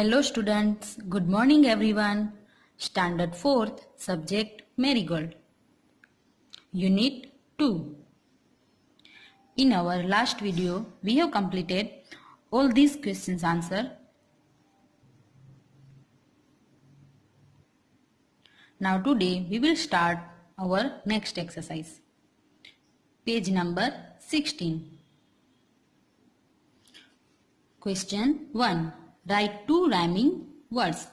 Hello students, good morning everyone. Standard 4th, subject Marigold. Unit 2. In our last video, we have completed all these questions answer. Now today we will start our next exercise. Page number 16. Question 1. Write 2 rhyming words.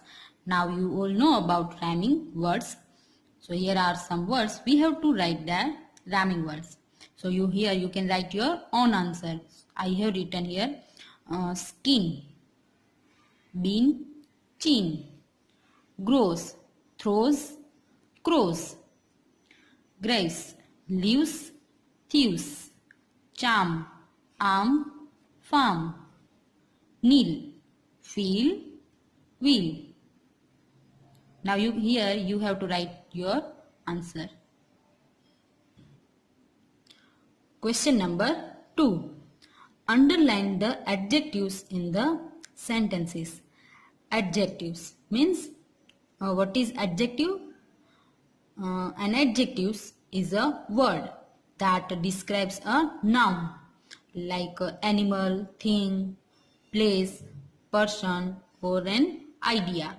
Now you all know about rhyming words. So here are some words. We have to write the rhyming words. So here you can write your own answer. I have written here skin, bean, chin, grows, throws, crows, grace, leaves, thieves, charm, arm, farm, kneel, feel, wheel. Now here you have to write your answer. Question number 2. Underline the adjectives in the sentences. Adjectives means what is adjective? An adjective is a word that describes a noun like animal, thing, place, person or an idea.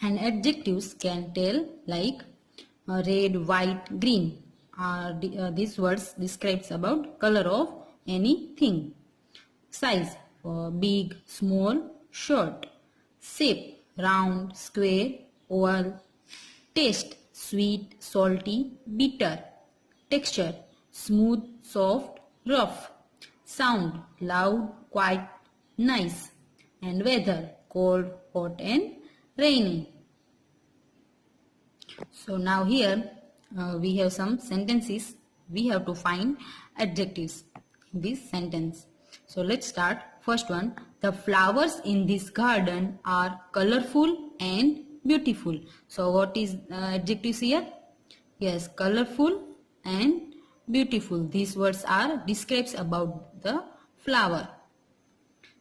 And adjectives can tell like red, white, green. These words describes about color of anything. Size big, small, short. Shape round, square, oval. Taste sweet, salty, bitter. Texture smooth, soft, rough. Sound loud, quiet, nice. And weather cold, hot and rainy. So now here we have some sentences. We have to find adjectives in this sentence. So let's start. First one, the flowers in this garden are colorful and beautiful. So what is adjectives here? Yes, colorful and beautiful. These words are describes about the flower.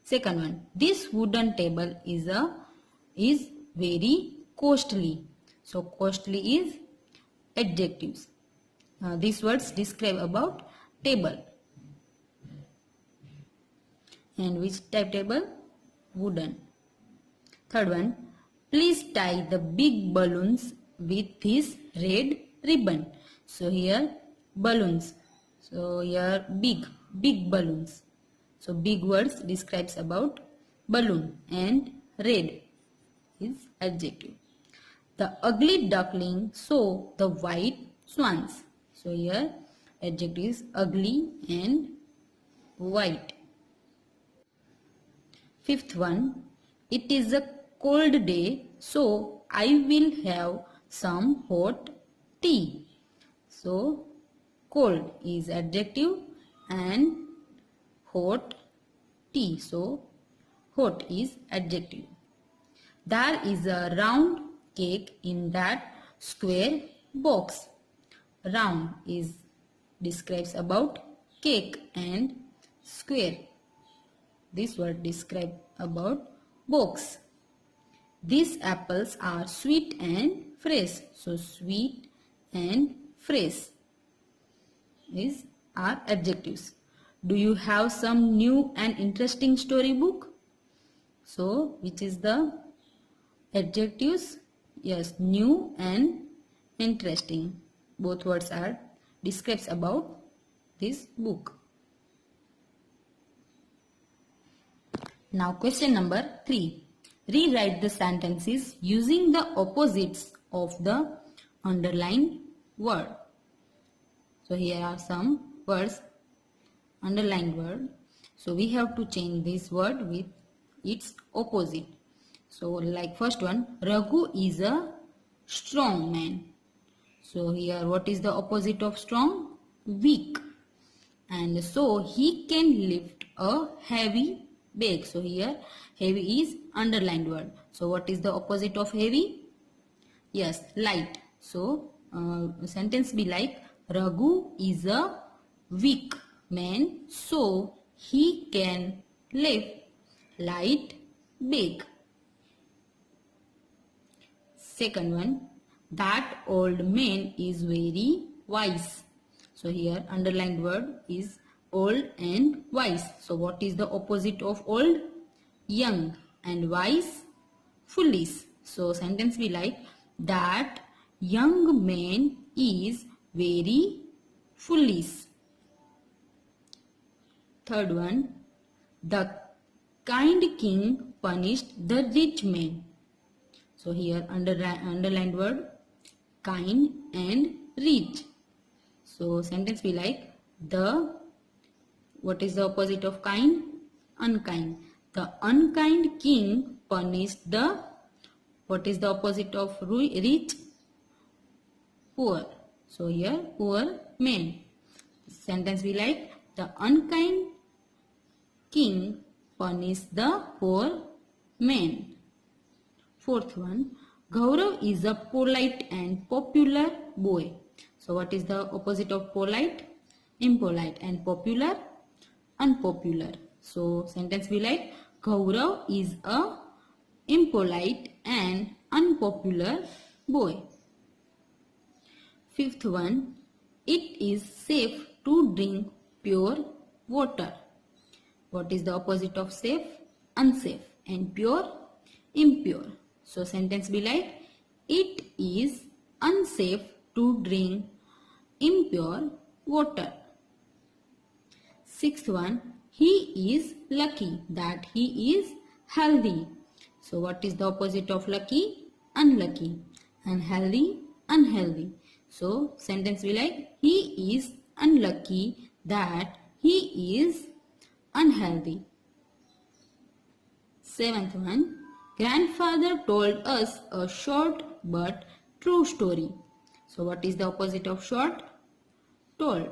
Second one, this wooden table is very costly. So costly is adjectives. These words describe about table. And which type table? Wooden. Third one, please tie the big balloons with this red ribbon. So here balloons. So here big balloons. So big words describes about balloon and red is adjective. The ugly duckling saw the white swans. So here adjective is ugly and white. Fifth one, it is a cold day, so I will have some hot tea. So cold is adjective and hot tea. So hot is adjective. There is a round cake in that square box. Round is describes about cake and square. This word describe about box. These apples are sweet and fresh. So sweet and fresh are adjectives. Do you have some new and interesting storybook? So which is the adjectives? Yes, new and interesting. Both words are describes about this book. Now question number 3. Rewrite the sentences using the opposites of the underlined word. So here are some words, underlined word. So we have to change this word with its opposite. So like first one, Raghu is a strong man. So here what is the opposite of strong? Weak. And so he can lift a heavy bag. So here heavy is underlined word. So what is the opposite of heavy? Yes, light. So sentence be like Raghu is a weak man, so He can live light big. Second one, that old man is very wise. So here underlined word is old and wise. So what is the opposite of old? Young, and wise, foolish. So sentence be like, that young man is very foolish. Third one, the kind king punished the rich man. So here underlined word kind and rich. So sentence be like, what is the opposite of kind? Unkind. The unkind king punished the, what is the opposite of rich? Poor. So here poor man. Sentence be like, the unkind king punished the poor man. Fourth one, Gaurav is a polite and popular boy. So what is the opposite of polite? Impolite. And popular? Unpopular. So sentence be like, Gaurav is a impolite and unpopular boy. Fifth one, it is safe to drink pure water. What is the opposite of safe? Unsafe. And pure? Impure. So sentence be like, it is unsafe to drink impure water. Sixth one, he is lucky that he is healthy. So what is the opposite of lucky? Unlucky. And healthy? Unhealthy. So sentence be like, he is unlucky that he is unhealthy. Seventh one, grandfather told us a short but true story. So what is the opposite of short? Told.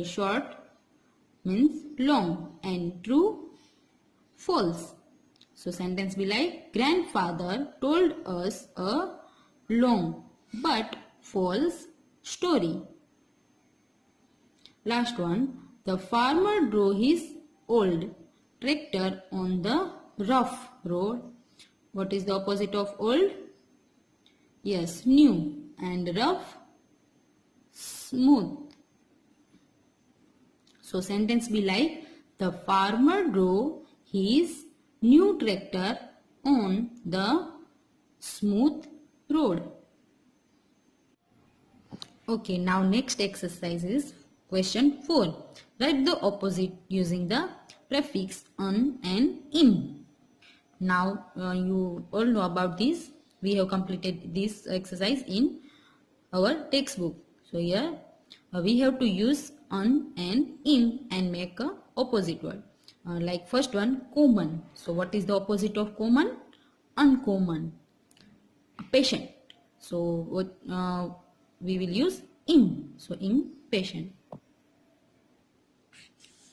Short means long and true, false. So sentence be like, grandfather told us a long but false story. Last one, the farmer drove his old tractor on the rough road. What is the opposite of old? Yes, new. And rough, smooth. So sentence be like, the farmer drove his new tractor on the smooth road. Okay, now next exercise is question 4. Write the opposite using the prefix un and im. Now you all know about this. We have completed this exercise in our textbook. So here we have to use un and im and make a opposite word. Like first one, common. So what is the opposite of common? Uncommon. Patient. So what we will use im. So impatient.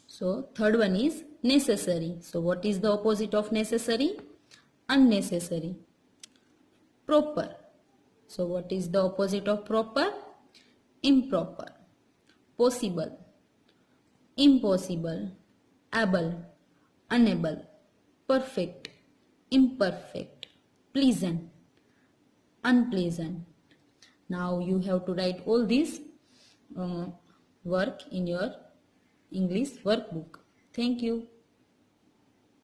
So third one is necessary. So what is the opposite of necessary? Unnecessary. Proper. So what is the opposite of proper? Improper. Possible. Impossible. Able. Unable. Perfect. Imperfect. Pleasant. Unpleasant. Now you have to write all this work in your English workbook. Thank you.